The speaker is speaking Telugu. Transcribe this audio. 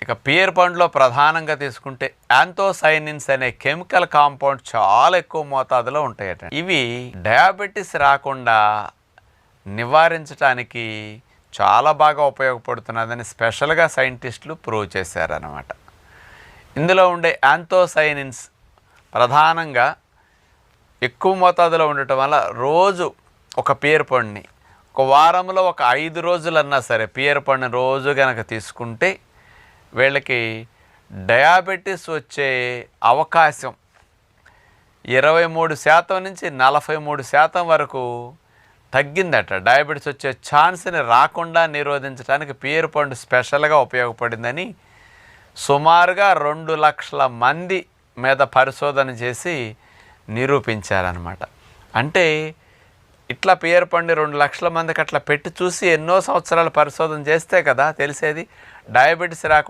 ఇక పియర్ పండులో ప్రధానంగా తీసుకుంటే యాంథోసైనిన్స్ అనే కెమికల్ కాంపౌండ్ చాలా ఎక్కువ మోతాదులో ఉంటాయట. ఇవి డయాబెటీస్ రాకుండా నివారించడానికి చాలా బాగా ఉపయోగపడుతున్నదని స్పెషల్గా సైంటిస్టులు ప్రూవ్ చేశారన్నమాట. ఇందులో ఉండే యాంథోసైనిన్స్ ప్రధానంగా ఎక్కువ మోతాదులో ఉండటం వల్ల రోజు ఒక పియర్ పండుని ఒక వారంలో ఒక 5 రోజులన్నా సరే పియర్ పండుని రోజు కనుక తీసుకుంటే వీళ్ళకి డయాబెటీస్ వచ్చే అవకాశం 23% నుంచి 43% వరకు తగ్గిందట. డయాబెటీస్ వచ్చే ఛాన్స్ని రాకుండా నిరోధించడానికి పియర్ పండు స్పెషల్గా ఉపయోగపడిందని సుమారుగా 2 లక్షల మంది మీద పరిశోధన చేసి నిరూపించారనమాట. అంటే ఇట్లా పియర్ పండు 2 లక్షల మందికి అట్లా పెట్టి చూసి ఎన్నో సంవత్సరాలు పరిశోధన చేస్తే కదా తెలిసేది డయాబెటీస్ రాకుండా